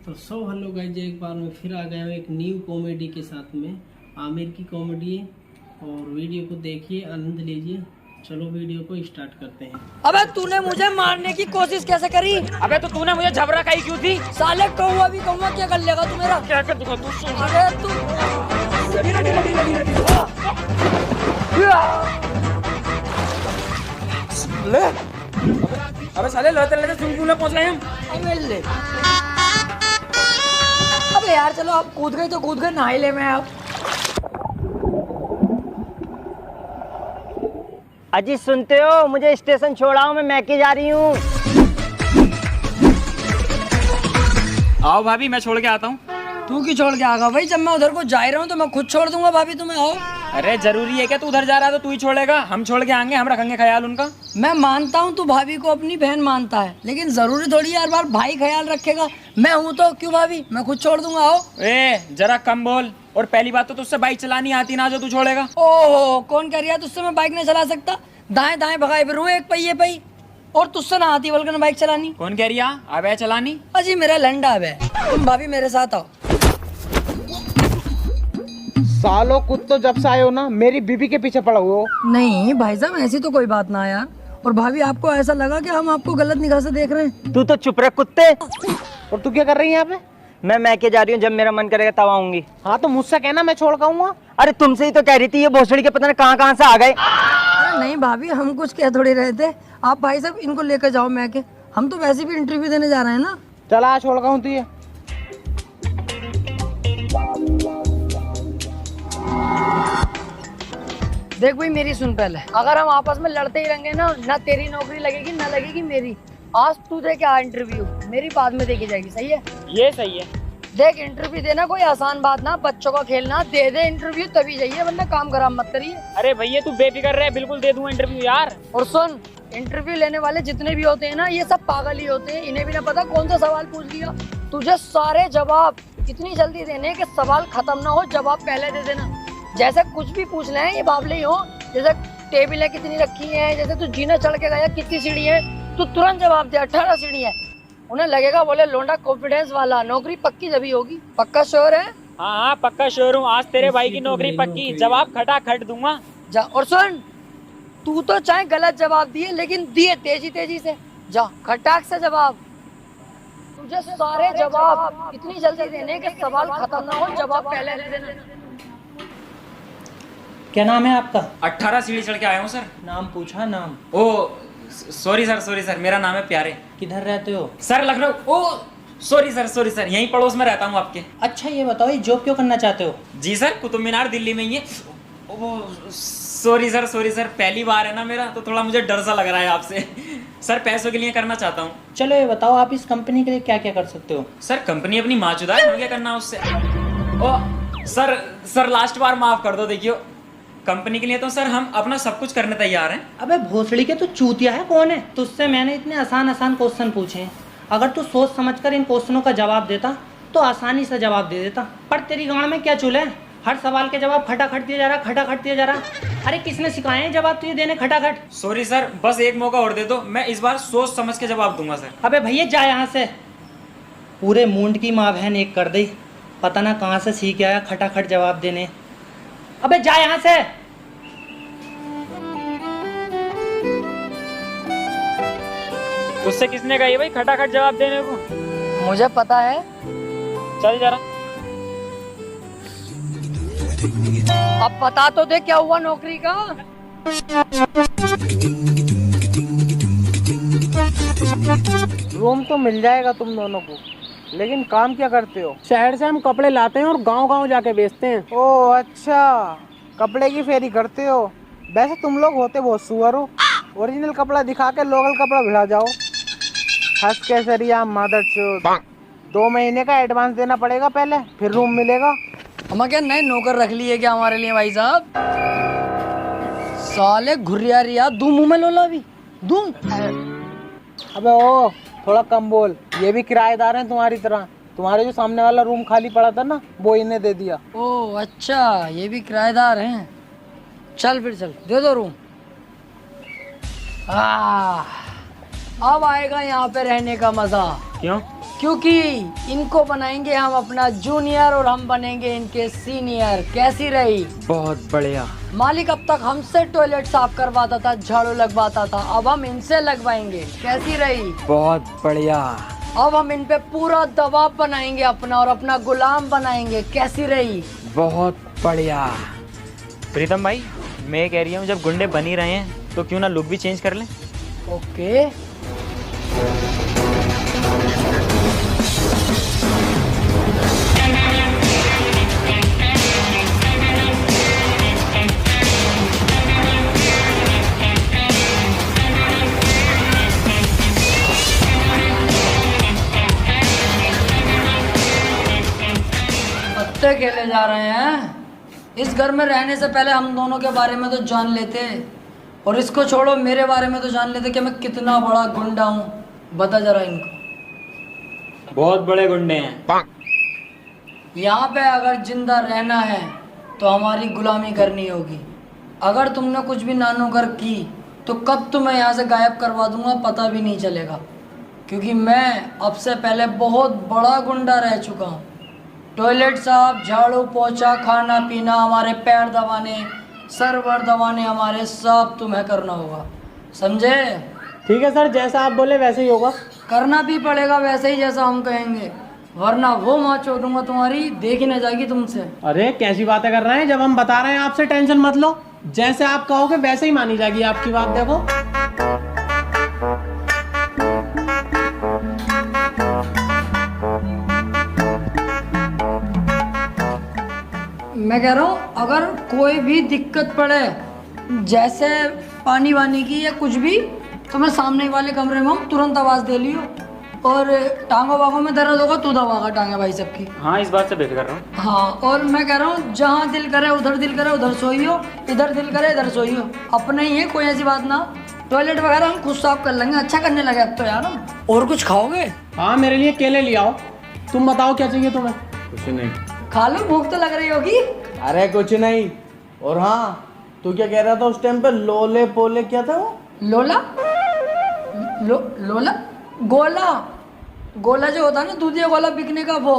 तो so hello guys, एक बार मैं फिर आ गया हूँ एक न्यू कॉमेडी के साथ में। आमिर की कॉमेडी है और वीडियो को देखिए, आनंद लीजिए। चलो वीडियो को स्टार्ट करते हैं। अबे तूने मुझे मारने की कोशिश कैसे करी? अबे तो तूने मुझे झबरा काई क्यों थी? साले कौवा भी कौवा, क्या कर लेगा तू मेरा? क्या कर दूंगा तू? सुन। अबे तू ले। अबे साले लड़ते लड़ते स्विमिंग पूल में पहुंच गए हम। अबे ले। अबे यार चलो, आप कूद गए तो कूद गए, नहा ही ले मैं अब। अजी सुनते हो, मुझे स्टेशन छोड़ाओ, मैं मैके जा रही हूँ। आओ भाभी, मैं छोड़ के आता हूँ। तू क्यों छोड़ के आगा भाई? जब मैं उधर को जा रहा हूँ तो मैं खुद छोड़ दूंगा भाभी, तुम्हें आओ। अरे जरूरी है क्या? तू उधर जा रहा है तो तू ही छोड़ेगा? हम छोड़ के आएंगे, हम रखेंगे ख्याल उनका। मैं मानता हूँ तू भाभी को अपनी बहन मानता है, लेकिन जरूरी थोड़ी है हर बार भाई ख्याल रखेगा। मैं हूँ तो क्यों भाभी, मैं खुद छोड़ दूंगा, आओ। ए जरा कम बोल। और पहली बात तो तुझसे बाइक चलानी आती ना, जो तू छोड़ेगा। ओहो, कौन कह रहा है तुझसे मैं बाइक नहीं चला सकता? दाएं दाएं भगाए फिरूं एक पहिए पे ही, और तुझसे ना आती बल्कि बाइक चलानी। कौन कह रही है अब है चलानी? अजी मेरा लंडा है, तुम भाभी मेरे साथ आओ। सालों कुत्तो, जब से आए हो ना मेरी बीबी के पीछे पड़ा हुए हो। नहीं भाई साहब, ऐसी तो कोई बात ना है यार। और भाभी आपको ऐसा लगा कि हम आपको गलत निगाह से देख रहे हैं? तू तो चुप रह कुत्ते। और तू क्या कर रही है यहाँ पे? मैं मैके जा रही हूँ, जब मेरा मन करेगा तब आऊंगी। हाँ तो मुझसे कहना, मैं छोड़ खाऊंगा। अरे तुमसे ही तो कह रही थी, ये भोसड़ी के पता नहीं कहाँ से आ गए। अरे नहीं भाभी, हम कुछ कह थोड़ी रहे थे। आप भाई साहब इनको लेकर जाओ मैके, हम तो वैसे भी इंटरव्यू देने जा रहे हैं ना। चला छोड़ खाऊं तू ये। देख भाई मेरी सुन पहले, अगर हम आपस में लड़ते ही रहेंगे ना तेरी नौकरी लगेगी ना लगेगी मेरी। आज तू दे क्या इंटरव्यू, मेरी बाद में देखी जाएगी, सही है? ये सही है। देख इंटरव्यू देना कोई आसान बात ना, बच्चों का खेलना। दे दे इंटरव्यू तभी जाइए, वरना काम खराब मत करिए। अरे भैया तू बेफिक्र रहे, बिल्कुल दे दूंगा इंटरव्यू यार। और सुन, इंटरव्यू लेने वाले जितने भी होते हैं ना, ये सब पागल ही होते हैं। इन्हें भी ना पता कौन सा सवाल पूछ लिया। तुझे सारे जवाब इतनी जल्दी देने कि सवाल खत्म ना हो, जवाब पहले दे देना। जैसे कुछ भी पूछ ले ये बावले ही हो, जैसे टेबलें कितनी रखी हैं, जैसे तू जीना चढ़ के गया कितनी सीढ़ी है, तू तुरंत जवाब दे 18 सीढ़ी है। उन्हें लगेगा बोले लोंडा कॉन्फिडेंस वाला, नौकरी पक्की जभी होगी। पक्का श्योर है? हाँ हाँ पक्का श्योर हूँ, आज तेरे भाई की नौकरी पक्की। जवाब खटाखट दूंगा। जा। और सुन, तू तो चाहे गलत जवाब दिए, लेकिन दिए तेजी तेजी से। जा खटाक से जवाब। तुझे सारे जवाब इतनी जल्दी देने कि सवाल खत्म ना हो, जवाब पहले दे देना। क्या नाम है आपका? 18 सीढ़ी चढ़ के आया हूँ सर। नाम पूछा? नाम? ओ सॉरी सर, मेरा नाम है प्यारे। किधर रहते हो? सर लखनऊ। ओ सॉरी सर, यहीं पड़ोस में रहता हूँ आपके। अच्छा ये बताओ, ये जॉब क्यों करना चाहते हो? जी सर, कुतुब मीनार दिल्ली में ही है। ओ सॉरी सर, पहली बार है ना मेरा, तो थोड़ा मुझे डर सा लग रहा है आपसे। सर पैसों के लिए करना चाहता हूँ। चलो ये बताओ, आप इस कंपनी के लिए क्या क्या कर सकते हो? सर कंपनी अपनी माचुदा है, क्या करना उससे? ओ सर लास्ट बार माफ कर दो। देखियो, कंपनी के लिए तो सर हम अपना सब कुछ करने तैयार हैं। अबे भोसड़ी के तू चूतिया है कौन है? तुझसे मैंने इतने आसान क्वेश्चन पूछे हैं। अगर तू सोच समझकर इन क्वेश्चनों का जवाब देता तो आसानी से जवाब दे देता। पर तेरी गांड में क्या चूल है? हर सवाल के जवाब खटाखट दिया जा रहा। अरे किसने सिखाए हैं जवाब तुझे देने खटाखट? सॉरी सर, बस एक मौका और दे दो, मैं इस बार सोच समझ के जवाब दूंगा सर। अबे भैया जा यहाँ से। पूरे मूंड की माँ बहन एक कर दी, पता ना कहाँ से सीख आया खटाखट जवाब देने। अबे जा यहाँ से। उससे किसने कही भाई खटाखट जवाब देने को? मुझे पता है। चल जरा। अब पता तो दे क्या हुआ नौकरी का। रूम तो मिल जाएगा तुम दोनों को, लेकिन काम क्या करते हो? शहर से हम कपड़े लाते हैं और गांव-गांव जाके बेचते हैं। ओह अच्छा, कपड़े की फेरी करते हो। वैसे तुम लोग होते बहुत सुअर हो। ओरिजिनल कपड़ा दिखा के लोकल कपड़ा भिड़ा जाओ। हंस के सरिया मदर चोद। 2 महीने का एडवांस देना पड़ेगा पहले, फिर रूम मिलेगा। हम क्या नए नौकर रख लिए क्या हमारे लिए भाई साहब? साले घुरिया रिया, दूं मुंह में लोला भी दूं। अबे ओ थोड़ा कम बोल, ये भी किराएदार हैं तुम्हारी तरह। तुम्हारे जो सामने वाला रूम खाली पड़ा था ना, वो इन्हें दे दिया। ओह अच्छा, ये भी किराएदार हैं। चल फिर चल, दे दो रूम। अब आएगा यहाँ पे रहने का मजा। क्यों? क्योंकि इनको बनाएंगे हम अपना जूनियर और हम बनेंगे इनके सीनियर। कैसी रही? बहुत बढ़िया। मालिक अब तक हमसे टॉयलेट साफ करवाता था, झाड़ू लगवाता था, अब हम इनसे लगवाएंगे। कैसी रही? बहुत बढ़िया। अब हम इन पे पूरा दबाव बनाएंगे अपना और अपना गुलाम बनाएंगे। कैसी रही? बहुत बढ़िया। प्रीतम भाई, मैं कह रही हूँ जब गुंडे बन ही रहे हैं तो क्यों ना लुक भी चेंज कर लें। ओके। पत्ते खेले जा रहे हैं। इस घर में रहने से पहले हम दोनों के बारे में तो जान लेते, और इसको छोड़ो मेरे बारे में तो जान लेते कि मैं कितना बड़ा गुंडा हूँ। बता जरा इनको। बहुत बड़े गुंडे हैं। यहाँ पे अगर जिंदा रहना है तो हमारी गुलामी करनी होगी। अगर तुमने कुछ भी नानोगर की तो कब तुम्हें यहाँ से गायब करवा दूंगा पता भी नहीं चलेगा, क्योंकि मैं अब से पहले बहुत बड़ा गुंडा रह चुका हूँ। टॉयलेट साफ, झाड़ू पोछा, खाना पीना, हमारे पैर दबाने, सर वर दबाने हमारे सब तुम्हें करना होगा, समझे? ठीक है सर, जैसा आप बोले वैसे ही होगा। करना भी पड़ेगा वैसे ही जैसा हम कहेंगे, वरना वो माँ छोड़ूंगा तुम्हारी, देख ही न जाएगी तुमसे। अरे कैसी बातें कर रहे हैं, जब हम बता रहे हैं आपसे टेंशन मत लो, जैसे आप कहोगे वैसे ही मानी जाएगी आपकी बात। देखो मैं कह रहा हूँ अगर कोई भी दिक्कत पड़े, जैसे पानी वानी की या कुछ भी, तो मैं सामने वाले कमरे में हूँ, तुरंत आवाज़ दे लियो। और टांगों वागों में दर्द होगा तू दबागा टांगे भाई सबकी। हाँ, इस बात से बेफिक्र रहो। हाँ, और मैं कह रहा हूँ जहाँ दिल करे उधर सोइयो, इधर दिल करे इधर सोइयो, अपने ही है, कोई ऐसी बात ना। टॉयलेट वगैरह हम खुद साफ कर लेंगे, अच्छा करने लगे अब तो यार हम। और कुछ खाओगे? हाँ, मेरे लिए केले ले आओ। तुम बताओ क्या चाहिए तुम्हें? कुछ नहीं। खा लो, भूख तो लग रही होगी। अरे कुछ नहीं। और हाँ, तू क्या कह रहा था उस टाइम पे? लोले पोले क्या था वो? लोला लोला गोला, गोला जो होता है ना दूधिया गोला बिकने का, वो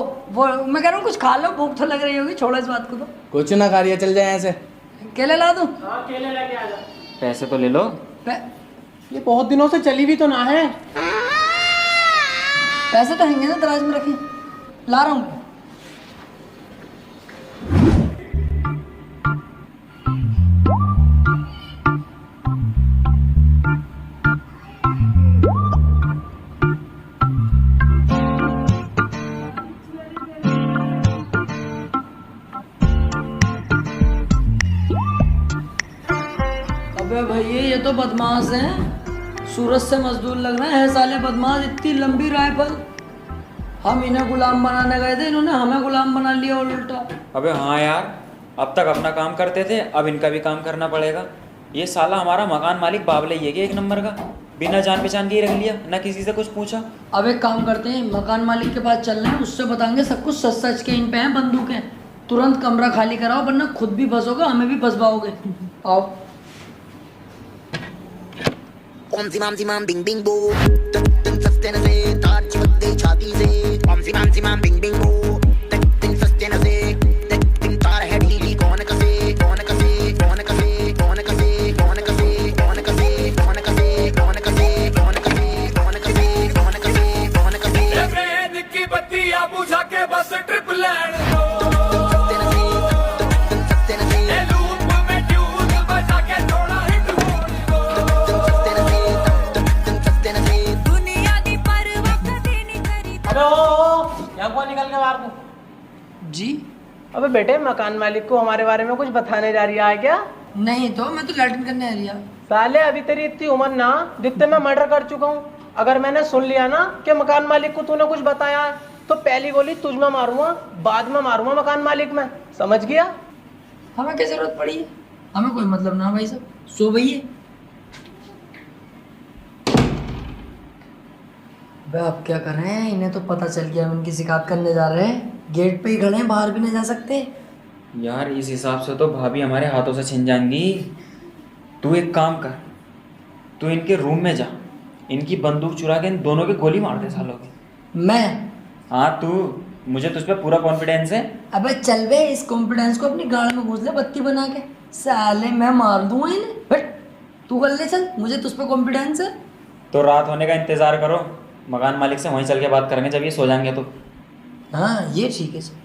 मैं कह रहा हूँ कुछ खा लो, भूख तो लग रही होगी, छोड़ो इस बात को। तो कुछ ना खा रही, चल जाए ऐसे। केले ला दूं? हाँ, केले लेके आ जा। पैसे तो ले लो। ये बहुत दिनों से चली भी तो ना है। पैसे तो हैंगे ना दराज में रखे, ला रहा हूँ। अबे भैया ये तो बदमाश हैं, सूरत से मजदूर लग रहे हैं साले बदमाश। इतनी लंबी राइफल, हम इन्हें गुलाम बनाने गए थे, इन्होंने हमें गुलाम बना लिया उल्टा। अबे हाँ यार, अब तक अपना काम करते थे, अब इनका भी काम करना पड़ेगा। ये साला हमारा मकान मालिक बाबले ये एक नंबर का, बिना जान पहचान के ही रख लिया, ना किसी से कुछ पूछा। अब एक काम करते हैं, मकान मालिक के पास चल रहे हैं, उससे बताएंगे सब कुछ सच सच के। इन पे हैं बंदूकें, तुरंत कमरा खाली कराओ वरना खुद भी फंसोगे, हमें भी फंसवाओगे। आओ। Om si mam bing bing boo, tin sastena se taar chipke chhati se. Om si mam bing bing boo, tin sastena se tin taar hai dheeli kaun kase kaun kase kaun kase kaun kase kaun kase kaun kase kaun kase kaun kase kaun kase kaun kase kaun kase kaun kase. ये brain की बत्तियां बुझा के बस trip land दो। कौन निकल के बाहर को? जी? अबे बेटे, मकान मालिक को हमारे बारे में कुछ बताने जा रही है क्या? नहीं तो मैं तो लैट्रिन करने आ रही हूँ। साले अभी तेरी इतनी उम्र ना, जितने मैं मर्डर कर चुका हूँ। अगर मैंने सुन लिया ना कि मकान मालिक को तूने कुछ बताया है, तो पहली गोली तुझ में मारूंगा, बाद में मारूंगा मकान मालिक में, समझ गया? हमें क्या जरूरत पड़ी है? हमें कोई मतलब ना भाई साहब, सो भैया। अब क्या कर रहे हैं, इन्हें तो पता चल गया हम इनकी शिकायत करने जा रहे हैं। गेट पे ही खड़े हैं, बाहर भी नहीं जा सकते। यार इस हिसाब से तो भाभी हमारे हाथों से छिन जाएंगी। तू एक काम कर, तू इनके रूम में जा, इनकी बंदूक चुरा के इन दोनों की गोली मार दे सालों की। मैं हाँ तू, मुझे तुझ पे पूरा कॉन्फिडेंस है। अबे चल बे, इस कॉन्फिडेंस को अपनी गाड़ में घुस ले बत्ती बना के, साले मैं मार दूंगा इन्हें। हट, तू कर ले चल, मुझे तुझ पे कॉन्फिडेंस है। तो रात होने का इंतजार करो, मकान मालिक से वहीं चल के बात करेंगे जब ये सो जाएंगे तो। हाँ ये ठीक है।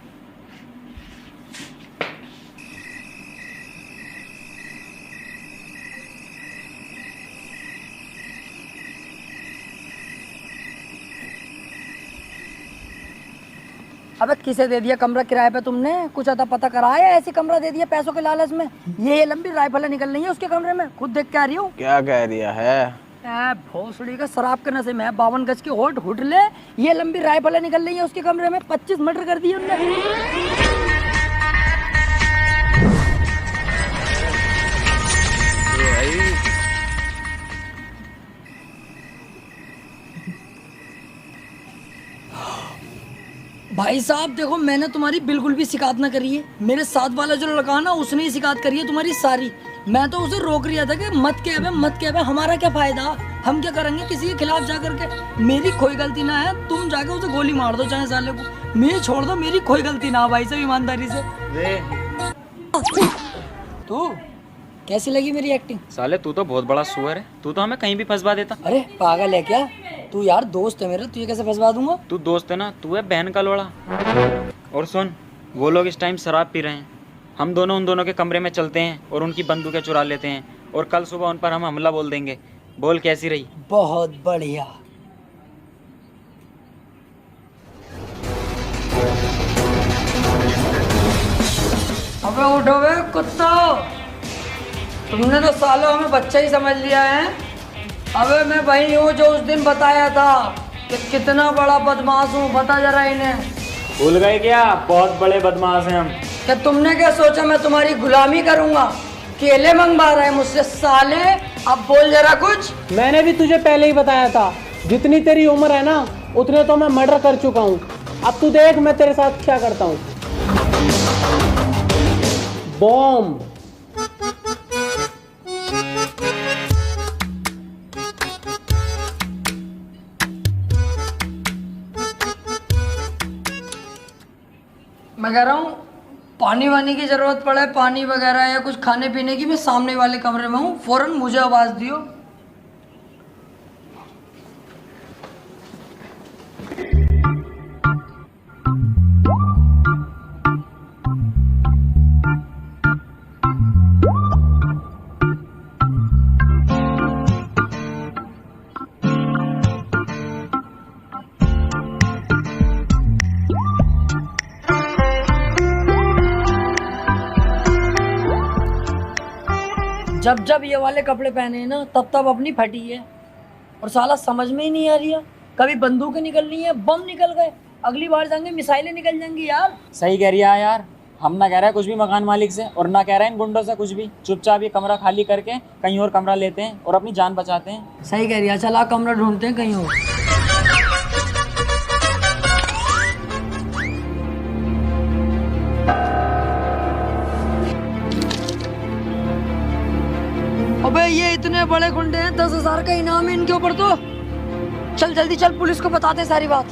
अबे किसे दे दिया कमरा किराए पे तुमने? कुछ अता पता कराया, ऐसे कमरा दे दिया पैसों के लालच में? ये लंबी राइफलें निकल रही है उसके कमरे में, खुद देख के आ रही हूँ। क्या कह रिया है? भोसड़ी का शराब के नशे में 52 गज की होट हुट ले, ये लंबी राइफलें निकल रही है उसके कमरे में। 25 मर्डर कर दिए उनने। भाई साहब देखो, मैंने तुम्हारी बिल्कुल भी शिकायत ना करी है। मेरे साथ वाला जो लड़का है ना, उसने ही शिकायत करी है तुम्हारी सारी। मैं तो उसे रोक रिया था कि मत कह बे, हमारा क्या फायदा, हम क्या करेंगे किसी के खिलाफ जा करके। मेरी कोई गलती ना है, तुम जाके उसे गोली मार दो चाहे साले को, मेरी छोड़ दो, मेरी कोई गलती ना भाई साहब, ईमानदारी से। तू कैसी लगी मेरी एक्टिंग? साले तू तो बहुत बड़ा सुअर है, तू तो हमें कहीं भी फंसवा देता। अरे पागल है क्या तू? यार दोस्त है मेरा, तुझे कैसे फंसवा दूंगा? तू दोस्त है ना, तू है बहन का लोड़ा। और सुन, वो लोग इस टाइम शराब पी रहे हैं, हम दोनों उन दोनों के कमरे में चलते हैं और उनकी बंदूकें चुरा लेते हैं, और कल सुबह उन पर हम हमला बोल देंगे। बोल कैसी रही? बहुत बढ़िया। अबे उठो बे कुत्ता, तुमने तो सालों हमें बच्चा ही समझ लिया है। अबे मैं वही हूँ जो उस दिन बताया था कि कितना बड़ा बदमाश हूँ, बता जरा इन्हें। भूल गए क्या? बहुत बड़े बदमाश हैं हम। क्या तुमने क्या सोचा मैं तुम्हारी गुलामी करूंगा? केले मंगवा रहे हैं मुझसे साले, अब बोल जरा कुछ। मैंने भी तुझे पहले ही बताया था, जितनी तेरी उम्र है ना उतने तो मैं मर्डर कर चुका हूँ। अब तू देख मैं तेरे साथ क्या करता हूँ। बॉम्ब। मैं कह रहा हूँ पानी वानी की जरूरत पड़े, पानी वगैरह या कुछ खाने पीने की, मैं सामने वाले कमरे में हूँ, फौरन मुझे आवाज दियो। जब जब ये वाले कपड़े पहने हैं ना, तब तब अपनी फटी है, और साला समझ में ही नहीं आ रही है। कभी बंदूकें निकल रही हैं, बम निकल गए, अगली बार जाएंगे मिसाइलें निकल जाएंगी यार। सही कह रही है यार, हम ना कह रहे हैं कुछ भी मकान मालिक से, और ना कह रहे हैं इन गुंडों से कुछ भी। चुपचाप ये कमरा खाली करके कहीं और कमरा लेते हैं और अपनी जान बचाते हैं। सही कह रही है, चला कमरा ढूंढते हैं कहीं और। अबे ये इतने बड़े गुंडे हैं, 10,000 का इनाम है इनके ऊपर तो। चल जल्दी चल, पुलिस को बताते सारी बात।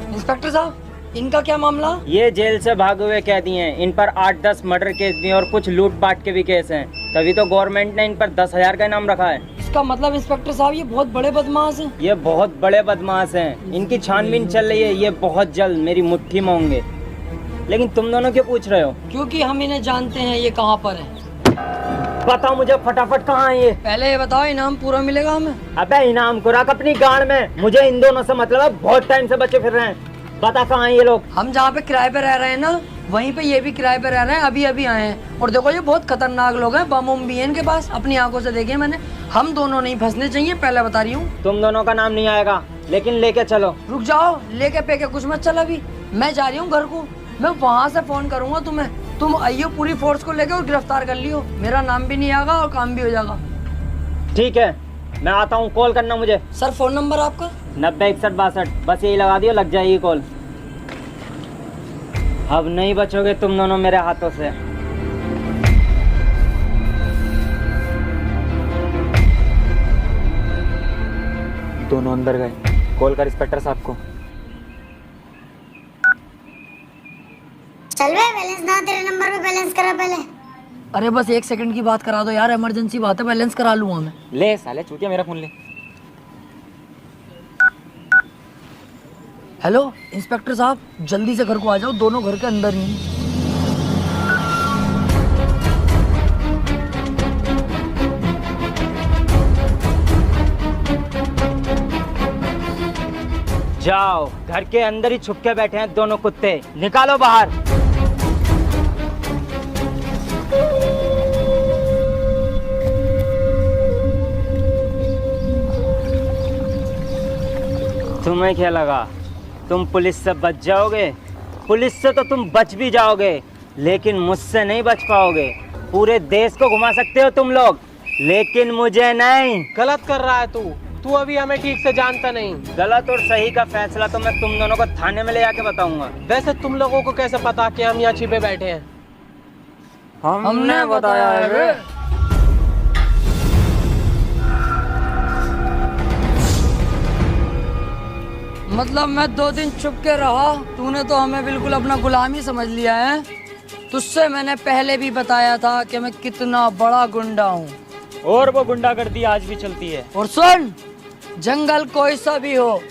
इंस्पेक्टर साहब, इनका क्या मामला? ये जेल से भागे हुए कैदी हैं, इन पर 8-10 मर्डर केस भी हैं और कुछ लूटपाट के भी केस हैं, तभी तो गवर्नमेंट ने इन पर 10,000 का इनाम रखा है। इसका मतलब इंस्पेक्टर साहब ये बहुत बड़े बदमाश हैं। ये बहुत बड़े बदमाश हैं, इनकी छानबीन चल रही है, ये बहुत जल्द मेरी मुट्ठी में होंगे। लेकिन तुम दोनों क्यों पूछ रहे हो? क्योंकि हम इन्हें जानते हैं, ये कहाँ पर है। बताओ मुझे फटाफट, कहाँ है ये? पहले ये बताओ, इनाम पूरा मिलेगा हमें? अबे इनाम को रख अपनी गाड़ में, मुझे इन दोनों से मतलब है, बहुत टाइम से बचे फिर रहे हैं। बता कहाँ हैं ये लोग? हम जहाँ पे किराए पे रह रहे हैं ना, वहीं पे ये भी किराए पे रह रहे हैं, अभी अभी आए हैं। और देखो ये बहुत खतरनाक लोग हैं, बम उम भी है इनके पास, अपनी आंखों से देखे मैंने। हम दोनों नहीं फंसने चाहिए, पहले बता रही हूँ। तुम दोनों का नाम नहीं आएगा, लेकिन लेके चलो। रुक जाओ, लेके पे के कुछ मत चल, अभी मैं जा रही हूँ घर को, मैं वहाँ से फोन करूंगा तुम्हें, तुम आइयो पूरी फोर्स को लेके और गिरफ्तार कर लियो। मेरा नाम भी नहीं आएगा और काम भी हो जाएगा। ठीक है, मैं आता हूँ, कॉल करना मुझे। सर फोन नंबर आपका? 906162, बस यही लगा दियो, लग जाएगी कॉल। अब नहीं बचोगे तुम दोनों मेरे हाथों से। दोनों अंदर गए। कॉल कर इंस्पेक्टर साहब को। चल बे, बैलेंस ना तेरे नंबर पे बैलेंस करा पहले। अरे बस 1 सेकंड की बात करा दो यार, इमरजेंसी बात है, बैलेंस करा लूंगा मैं। ले साले चूतिया, मेरा फोन ले। हेलो इंस्पेक्टर साहब, जल्दी से घर को आ जाओ, दोनों घर के अंदर ही हैं। जाओ, घर के अंदर ही छुप के बैठे हैं दोनों कुत्ते, निकालो बाहर। तुम्हें क्या लगा तुम पुलिस से बच जाओगे? पुलिस से तो तुम बच भी जाओगे, लेकिन मुझसे नहीं बच पाओगे। पूरे देश को घुमा सकते हो तुम लोग, लेकिन मुझे नहीं। गलत कर रहा है तू अभी हमें ठीक से जानता नहीं। गलत और सही का फैसला तो मैं तुम दोनों को थाने में ले जाके बताऊंगा। वैसे तुम लोगों को कैसे पता कि हम यहाँ छिपे बैठे हैं? हमने बताया है रे। मतलब मैं 2 दिन छुप के रहा, तूने तो हमें बिल्कुल अपना गुलाम ही समझ लिया है। तुझसे मैंने पहले भी बताया था कि मैं कितना बड़ा गुंडा हूँ, और वो गुंडागर्दी आज भी चलती है। और सुन, जंगल कोई सा भी हो,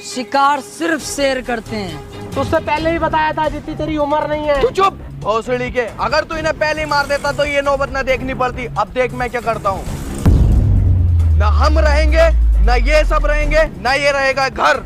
शिकार सिर्फ शेर करते हैं। तुझसे पहले ही बताया था, जितनी तेरी उम्र नहीं है। तू चुप भोसड़ी के। अगर तू इन्हें पहले ही मार देता तो ये नौबत न देखनी पड़ती। अब देख मैं क्या करता हूँ। न हम रहेंगे, न ये सब रहेंगे, न ये रहेगा घर।